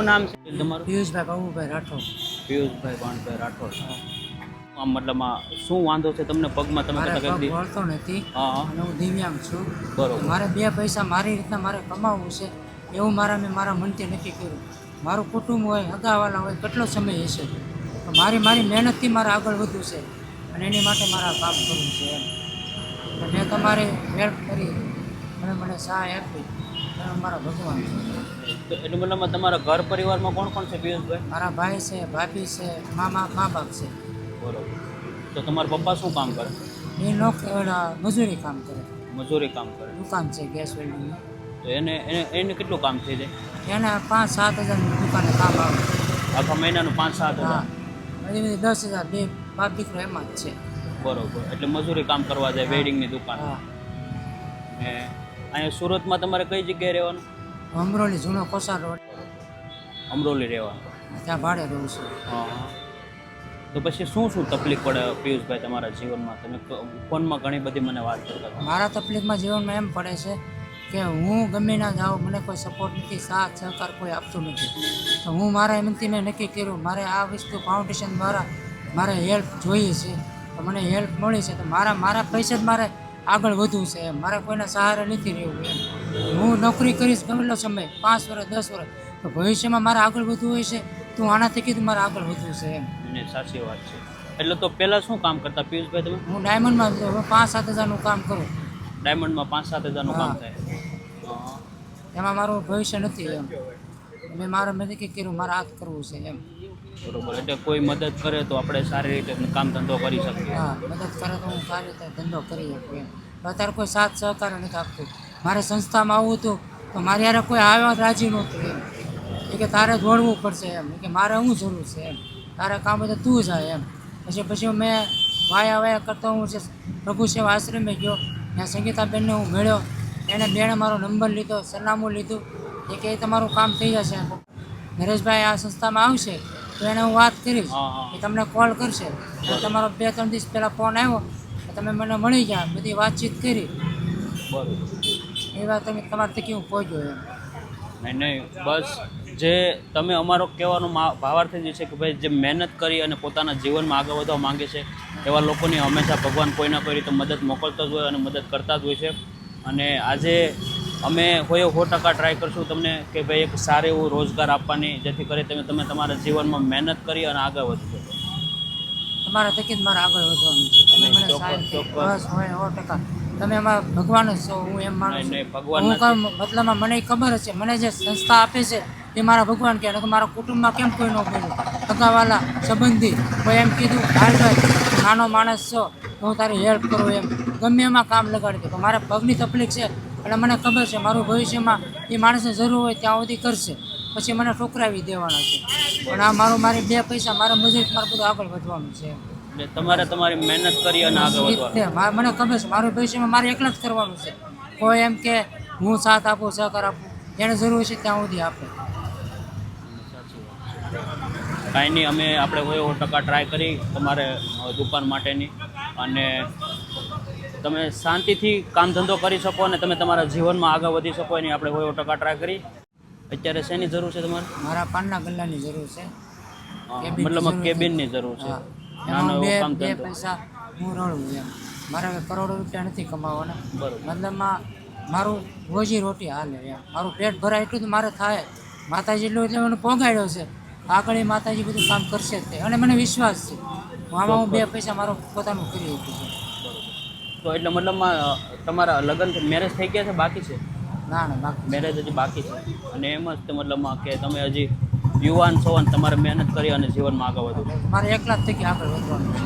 નામ છે તમારું? પિયુષભાઈ બાબુભાઈ રાઠોડ. પિયુષભાઈ ભાણભાઈ રાઠોડ. આમ મતલબ શું વાંધો છે તમને પગમાં? તમે મારે કહેતા પગ કઈ વળતો નથી હા હા અને હું દિવ્યાંગ છું. બરોબર. મારે બે પૈસા મારી રીતના મારે કમાવવું છે એવું મેં મારા મનથી નક્કી કર્યું. મારું કુટુંબ હોય, હગાવાલા હોય, કેટલો સમય હશે તો મારી મહેનતથી મારે આગળ વધવું છે અને એની માટે મારે આ કામ કરવું છે એમ. એટલે મેં તમારી હેલ્પ કરી અને મને સહાય આપી તમે મારા ભગવાન છો. તો એટલે મતલબ તમારા ઘર પરિવારમાં કોણ કોણ છે પિયુષભાઈ? મારા ભાઈ છે, ભાભી છે, મા બાપ છે. બરોબર. તો તમારા પપ્પા શું કામ કરે? એ મજૂરી કામ કરે, મજૂરી કામ કરે. દુકાન છે ગેસ વેલ્ડિંગની. તો એને કેટલું કામ થઈ જાય? એને 5-7 હજારની દુકાને કામ આવે. આખા મહિનાનું 5-7 હા, હજાર? હજી 10,000 બે બાપ દીકરો એમાં જ છે. બરોબર. એટલે મજૂરી કામ કરવા જાય વેલ્ડિંગની દુકાન. હા, ને અહીંયા સુરતમાં તમારે કઈ જગ્યાએ રહેવાનું? અમરોલી જૂનો કોસાર રોડ, અમરોલી રહેવાનું. ત્યાં ભાડે રહું છું. હા. તો પછી શું તકલીફ પડે પિયુષભાઈ તમારા જીવનમાં? તમે ફોનમાં ઘણી બધી મને વાત કરતા હતા. મારા તકલીફમાં જીવનમાં એમ પડે છે કે હું ગમે ના જાઉં, મને કોઈ સપોર્ટ નથી, સાથ સહકાર કોઈ આપતું નથી. તો હું મારા એમથી મેં નક્કી કર્યું મારે આ વસ્તુ ફાઉન્ડેશન દ્વારા મારે હેલ્પ જોઈએ છે. તો મને હેલ્પ મળી છે તો મારા પૈસા જ મારે આગળ વધવું છે એમ. મારે કોઈના સહારે નથી રહેવું એમ. હું નોકરી કરીશ ગમેલો સમય 5 વર્ષ 10 વર્ષ, તો ભવિષ્યમાં મારે આગળ વધવું હોય છે તો આનાથી કીધું મારે આગળ વધવું છે એમ. ને સાચી વાત છે. એટલે તો પહેલાં શું કામ કરતા પિયુષભાઈ તમે? હું ડાયમંડમાં 5-7 હજારનું કામ કરું. ડાયમંડમાં 5-7 હજારનું કામ હા. થાય. એમાં મારું ભવિષ્ય નથી એમ. મેં નક્કી કર્યું મારે આ જ કરવું છે એમ. બરોબર. એટલે કોઈ મદદ કરે તો આપણે સારી રીતે કામ ધંધો કરી શકીએ. હા, મદદ કરે તો હું સારી રીતે ધંધો કરી શકું એમ. અત્યારે કોઈ સાથ સહકાર નથી આપતું. મારે સંસ્થામાં આવવું હતું તો મારી યારે કોઈ આવ્યા રાજી નહોતું એમ. એ કે તારે દોડવું પડશે એમ. કે મારે શું જરૂર છે એમ, તારે કામ હોય તો તું જાય એમ. પછી મેં વાયા કરતો હું છે પ્રભુ સેવા આશ્રમે ગયો. ત્યાં સંગીતાબેનને હું મળ્યો. બેને મારો નંબર લીધો, સરનામું લીધું. એ કે તમારું કામ થઈ જશે. નરેશભાઈ આ સંસ્થામાં આવશે તો એને હું વાત કરીશ, એ તમને કોલ કરશે. અને તમારો 2-3 દિવસ પહેલાં ફોન આવ્યો તો તમે મને મળી ગયા, બધી વાતચીત કરી. બરોબર. એ વાત તમારે થકી હું પહોંચ્યો એમ. નહીં બસ જે તમે અમારો કહેવાનો ભાવાર્થ જે છે કે ભાઈ જે મહેનત કરી અને પોતાના જીવનમાં આગળ વધવા માંગે છે એવા લોકોની હંમેશા ભગવાન કોઈના કોઈ રીતે મદદ મોકલતો જ હોય અને મદદ કરતા જ હોય છે. અને આજે અમે 100% ટ્રાય કરશું તમને કે ભાઈ એક સારું એવું રોજગાર આપવાની, જેથી કરી તમે તમારા જીવનમાં મહેનત કરી અને આગળ વધી શકો. તમારા થકી જ મારે આગળ વધવાનું છે. તમે મને સાહેબ ચોક્કસ. બસ હોય 100%. તમે અમારા ભગવાન જ છો, હું એમ માનું છું. નહીં, ભગવાન હું નથી. મતલબમાં મને ખબર જ છે, મને જે સંસ્થા આપે છે એ મારા ભગવાન કહે. મારા કુટુંબમાં કેમ કોઈ ન બોલ્યું, સગાવાલા સંબંધી કોઈ એમ કીધું હાલ ભાઈ નાનો માણસ છો હું તારી હેલ્પ કરું એમ, ગમે એમાં કામ લગાડી દે. પણ મારે પગની તકલીફ છે એટલે મને ખબર છે મારું ભવિષ્યમાં એ માણસને જરૂર હોય ત્યાં સુધી કરશે, પછી મને ઠોકરાવી દેવાના છે. પણ આ મારી 2 પૈસા મારા મજૂરી મારે બધું આગળ વધવાનું છે. એટલે તમારે તમારી મહેનત કરી અને આગળ વધવાનું. મને ખબર છે મારું ભવિષ્યમાં મારે એકલા જ કરવાનું છે. કોઈ એમ કે હું સાથ આપું સહકાર આપું, એને જરૂર છે ત્યાં સુધી આપે. કાંઈ નહીં, આપણે 100% ટ્રાય કરી તમારે દુકાન માટેની, અને તમે શાંતિથી કામ ધંધો કરી શકો અને તમે તમારા જીવનમાં આગળ વધી શકો એની આપણે 100% ટ્રાય કરી. અત્યારે શેની જરૂર છે તમારે? મારા પાનના ગલ્લાની જરૂર છે. મતલબ કેબિનની જરૂર છે. નાનો એવો કામ બે ધંધો. પૈસા હું રળું એમ. મારે કરોડો રૂપિયા નથી કમાવાના. બરોબર. મતલબમાં મારું રોજી રોટી હાલે એમ. મારું પેટ ભરાય એટલું તો મારે થાય. માતાજી એટલું એટલે મને પહોંચાડ્યો છે. આગળ એ માતાજી બધું કામ કરશે જ તે, અને મને વિશ્વાસ છે આમાં હું 2 પૈસા મારો પોતાનું કરી શકું છું. તો એટલે મતલબમાં તમારા લગ્ન મેરેજ થઈ ગયા છે બાકી છે? ના બાકી મેરેજ હજી બાકી છે. અને એમ જ તે મતલબમાં કે તમે હજી યુવાન છો અને તમારે મહેનત કરી અને જીવનમાં આગળ વધો. મારે એકલા જ થકી આગળ વધવાનું છે.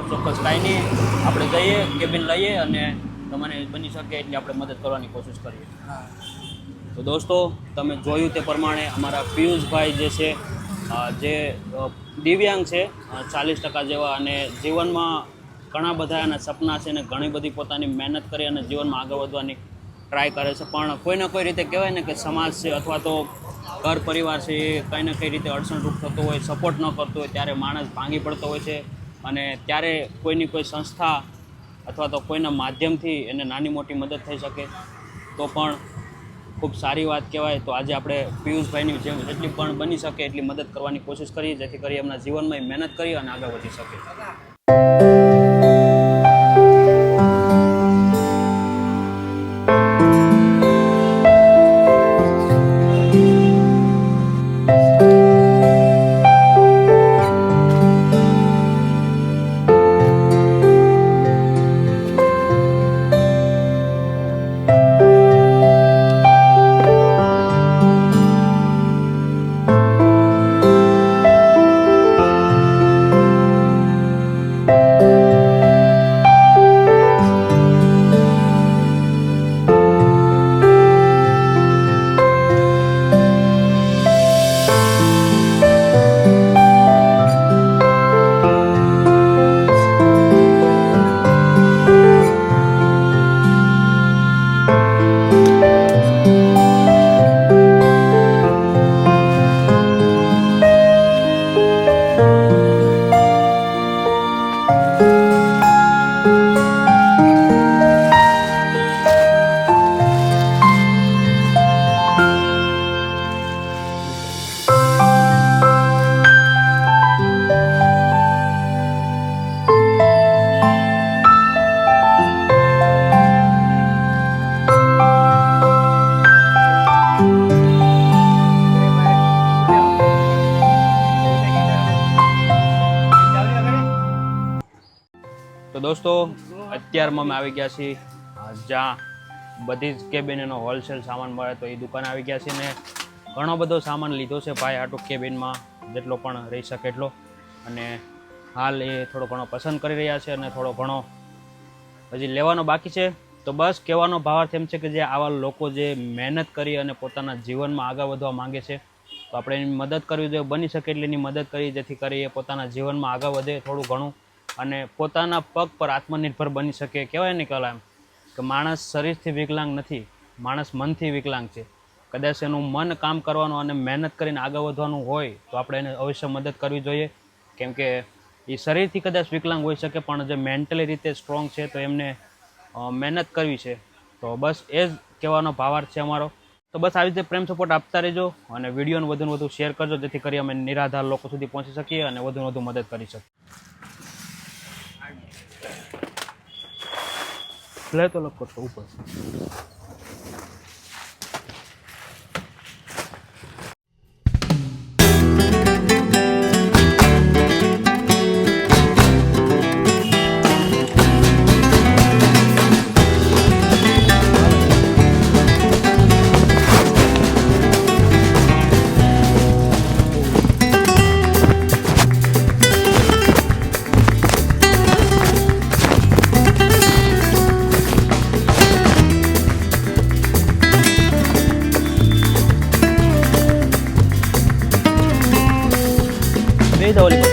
ચોક્કસ. કાંઈ નહીં, આપણે જઈએ કેબિન લઈએ અને તમને બની શકે એટલી આપણે મદદ કરવાની કોશિશ કરીએ. હા. તો દોસ્તો, તમે જોયું તે પ્રમાણે અમારા પિયુષભાઈ જે છે જે દિવ્યાંગ છે 40% જેવા, અને જીવનમાં ઘણા બધા એના સપના છે અને ઘણી બધી પોતાની મહેનત કરી અને જીવનમાં આગળ વધવાની ટ્રાય કરે છે. પણ કોઈને કોઈ રીતે કહેવાય ને કે સમાજ છે અથવા તો ઘર પરિવાર છે એ કંઈ ને કંઈ રીતે અડચણરૂપ થતો હોય, સપોર્ટ ન કરતો હોય, ત્યારે માણસ ભાંગી પડતો હોય છે. અને ત્યારે કોઈની કોઈ સંસ્થા અથવા તો કોઈના માધ્યમથી એને નાની મોટી મદદ થઈ શકે તો પણ ખૂબ સારી વાત કહેવાય. તો આજે આપણે પિયુષભાઈની જેમ જેટલી પણ બની શકે એટલી મદદ કરવાની કોશિશ કરીએ, જેથી કરી એમના જીવનમાં મહેનત કરી અને આગળ વધી શકે. તો દોસ્તો, અત્યારમાં અમે આવી ગયા છીએ જ્યાં બધી જ કેબિનનો હોલસેલ સામાન મળે તો એ દુકાન આવી ગયા છે ને ઘણો બધો સામાન લીધો છે ભાઈ આટો કેબિનમાં જેટલો પણ રહી શકે એટલો. અને હાલ એ થોડો ઘણો પસંદ કરી રહ્યા છે અને થોડો ઘણો હજી લેવાનો બાકી છે. તો બસ કહેવાનો ભાવાર્થ એમ છે કે જે આવા લોકો જે મહેનત કરી અને પોતાના જીવનમાં આગળ વધવા માંગે છે તો આપણે એની મદદ કરવી જોઈએ, બની શકે એટલી એની મદદ કરી જેથી કરી એ પોતાના જીવનમાં આગળ વધે થોડું ઘણું અને પોતાના પગ પર આત્મનિર્ભર બની શકે. કહેવાય ને કલા એમ કે માણસ શરીરથી વિકલાંગ નથી, માણસ મનથી વિકલાંગ છે. કદાચ એનું મન કામ કરવાનું અને મહેનત કરીને આગળ વધવાનું હોય તો આપણે એને અવશ્ય મદદ કરવી જોઈએ. કેમ કે એ શરીરથી કદાચ વિકલાંગ હોઈ શકે પણ જે મેન્ટલી રીતે સ્ટ્રોંગ છે તો એમને મહેનત કરવી છે. તો બસ એ જ કહેવાનો ભાવાર્થ છે અમારો. તો બસ આવી રીતે પ્રેમ સપોર્ટ આપતા રહેજો અને વિડીયોને વધુને વધુ શેર કરજો જેથી કરી અમે નિરાધાર લોકો સુધી પહોંચી શકીએ અને વધુને વધુ મદદ કરી શકીએ. લે તો લગ કરતો ઉપર બે દવાલી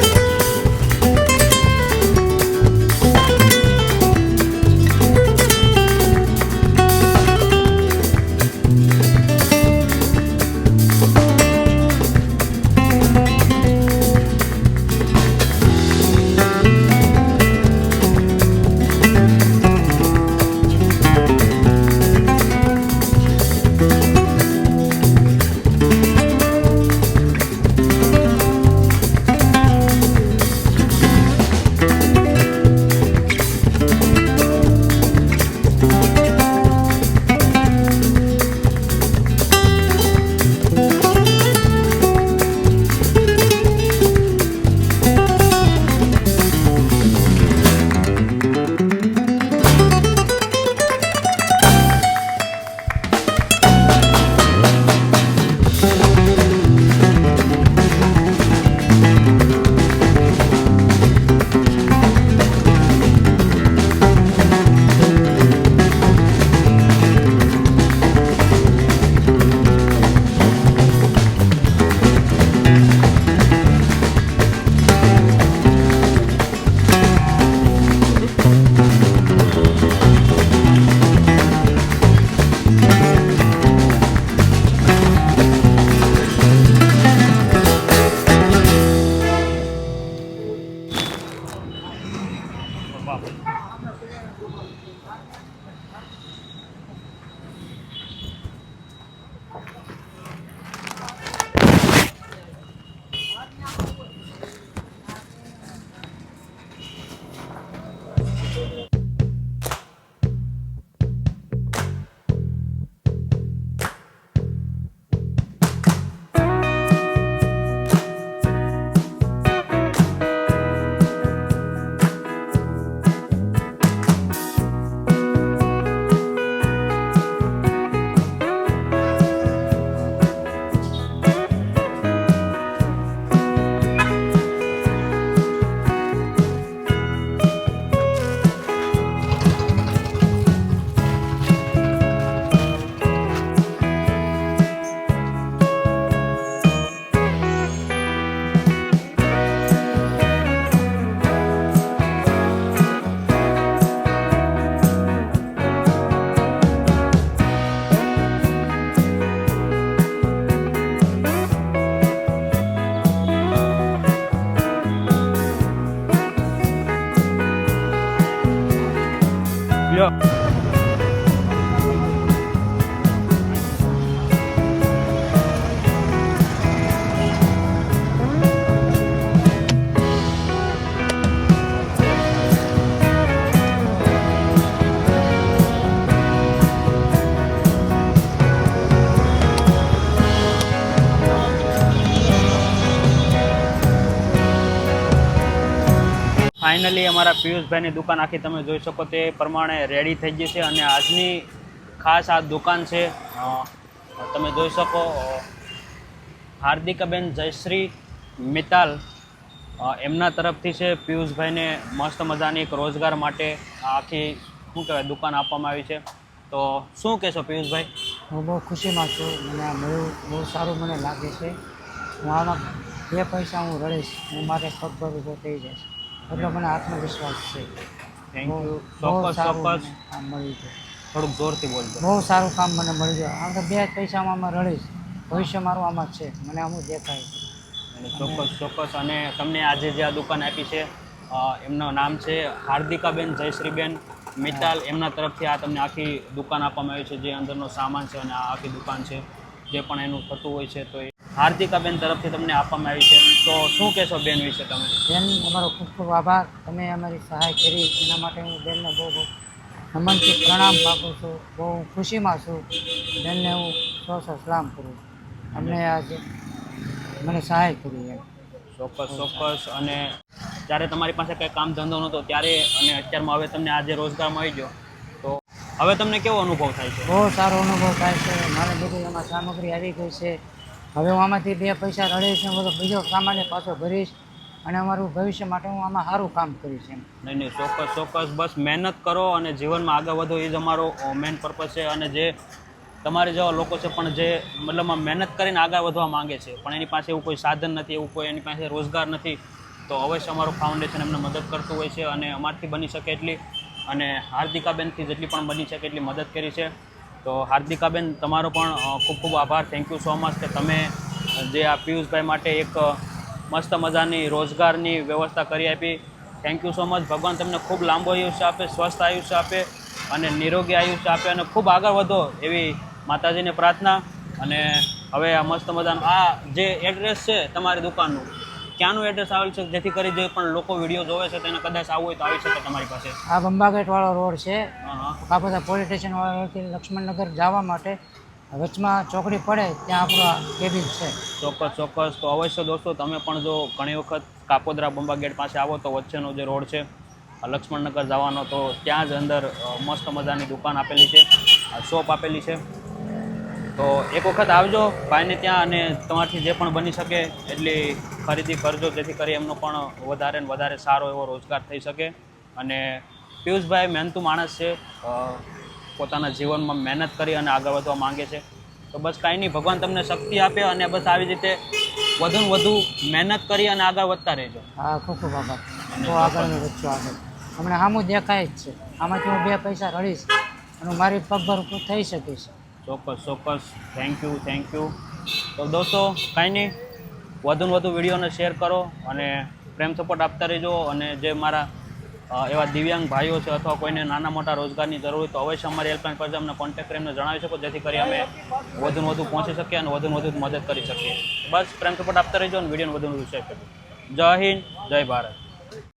લ્યો. ફાઇનલી અમારા પિયુષભાઈની દુકાન આખી તમે જોઈ શકો તે પ્રમાણે રેડી થઈ ગઈ છે અને આજની ખાસ આ દુકાન છે. તમે જોઈ શકો હાર્દિકાબેન જયશ્રી મિતાલ એમના તરફથી છે પિયુષભાઈને મસ્ત મજાની એક રોજગાર માટે આખી શું કહેવાય દુકાન આપવામાં આવી છે. તો શું કહેશો પિયુષભાઈ? હું બહુ ખુશીમાં છું. મને આ મળ્યું બહુ સારું મને લાગે છે. હું આમાં 2 પૈસા હું રડીશ હું મારે પગભર ઊભો થઈ જઈશ એટલો મને આત્મવિશ્વાસ છે. Thank you. બહુ ચોક્કસ સારું ચોક્કસ. મને કામ મળ્યું છે. થોડુંક જોરથી બોલજો. બહુ સારું કામ મને મળી ગયું. આમ તો 2 પૈસામાં આમાં રડીશ. ભવિષ્ય મારું આમાં જ છે. મને આમ જ દેખાય છે. અને ચોક્કસ ચોક્કસ. અને તમને આજે જે આ દુકાન આપી છે એમનું નામ છે હાર્દિકાબેન જયશ્રીબેન મિતાલ. એમના તરફથી આ તમને આખી દુકાન આપવામાં આવી છે જે અંદરનો સામાન છે અને આ આખી દુકાન છે જે પણ એનું થતું હોય છે તો એ હાર્દિકાબેન તરફથી તમને આપવામાં આવી છે. તો શું કહેશો બેન વિશે તમે? બેન અમારો ખૂબ ખૂબ આભાર. તમે અમારી સહાય કરી એના માટે હું બેનને બહુ બહુ નમનથી પ્રણામ માગું છું. બહુ ખુશીમાં છું. બેનને હું સો સલામ કરું. અમને આજે મને સહાય કરી એમ. ચોક્કસ ચોક્કસ. અને જ્યારે તમારી પાસે કંઈ કામ ધંધો નહોતો ત્યારે અને અત્યારમાં હવે તમને આજે રોજગાર મળી ગયો તો હવે તમને કેવો અનુભવ થાય છે? બહુ સારો અનુભવ થાય છે. મારે બધું એમાં સામગ્રી આવી ગઈ છે. હવે હું આમાંથી 2 પૈસા રડીશ ને બધો બીજો સામાન્ય પાછો ભરીશ અને અમારું ભવિષ્ય માટે હું આમાં સારું કામ કરીશ એમ. નહીં નહીં, ચોક્કસ ચોક્કસ. બસ મહેનત કરો અને જીવનમાં આગળ વધો એ જ અમારો મેઇન પર્પઝ છે. અને જે તમારે જેવા લોકો છે પણ જે મતલબમાં મહેનત કરીને આગળ વધવા માંગે છે પણ એની પાસે એવું કોઈ સાધન નથી, એવું કોઈ એની પાસે રોજગાર નથી, તો અવશ્ય અમારું ફાઉન્ડેશન એમને મદદ કરતું હોય છે અને અમારથી બની શકે એટલી અને હાર્દિકાબેનથી જેટલી પણ બની શકે એટલી મદદ કરી છે. તો હાર્દિકાબેન તમારો પણ ખૂબ ખૂબ આભાર. થેન્ક યુ સો મચ કે તમે જે આ પિયુષભાઈ માટે એક મસ્ત મજાની રોજગારની વ્યવસ્થા કરી આપી. Thank you so much. ભગવાન તમને ખૂબ લાંબો આયુષ્ય આપે, સ્વસ્થ આયુષ્ય આપે અને નિરોગી આયુષ્ય આપે અને ખૂબ આગળ વધો એવી માતાજીને પ્રાર્થના. અને હવે આ મસ્ત મજાનું આ જે એડ્રેસ છે તમારી દુકાનનું, ક્યાંનું એડ્રેસ આવેલ છે જેથી કરી જે પણ લોકો વિડીયો જોવે છે તેને કદાચ આવવું હોય તો આવી શકે તમારી પાસે? આ બંબાગેટવાળો રોડ છે. હા હા. કાપોદા પોલીસ સ્ટેશનવાળા રોડથી લક્ષ્મણનગર જવા માટે વચમાં ચોકડી પડે ત્યાં આપણું કેબિન છે. ચોક્કસ ચોક્કસ. તો અવશ્ય દોસ્તો તમે પણ જો ઘણી વખત કાપોદરા બંબા ગેટ પાસે આવો તો વચ્ચેનો જે રોડ છે લક્ષ્મણનગર જવાનો તો ત્યાં જ અંદર મસ્ત મજાની દુકાન આપેલી છે, શોપ આપેલી છે. તો એક વખત આવજો ભાઈને ત્યાં અને તમારથી જે પણ બની શકે એટલી ખરીદી કરજો જેથી કરી એમનો પણ વધારે ને વધારે સારો એવો રોજગાર થઈ શકે. અને પિયુષભાઈ મહેનતુ માણસ છે, પોતાના જીવનમાં મહેનત કરી અને આગળ વધવા માંગે છે. તો બસ કાંઈ નહીં, ભગવાન તમને શક્તિ આપે અને બસ આવી રીતે વધુ ને વધુ મહેનત કરી અને આગળ વધતા રહેજો. હા, ખૂબ ખૂબ આભાર. તો આગળ મેં વધશું આગળ. હમણાં સામું દેખાય જ છે. આમાંથી હું 2 પૈસા રડીશ અને મારી પગભર થઈ શકીશ. ચોક્કસ ચોક્કસ. Thank you thank you. તો દોસ્તો કાંઈ નહીં, વધુ ને વધુ વિડીયોને શેર કરો અને પ્રેમ સપોર્ટ આપતા રહેજો. અને જે મારા એવા દિવ્યાંગ ભાઈઓ છે અથવા કોઈને નાના મોટા રોજગારની જરૂર હોય તો અવશ્ય અમારી હેલ્પલાઇન પર અમને કોન્ટેક્ટ કરીને જણાવી શકો, જેથી કરી અમે વધુને વધુ પહોંચી શકીએ અને વધુને વધુ મદદ કરી શકીએ. બસ પ્રેમ સપોર્ટ આપતા રહેજો અને વિડીયોને વધુને વધુ શેર કરજો. જય હિન્દ, જય ભારત.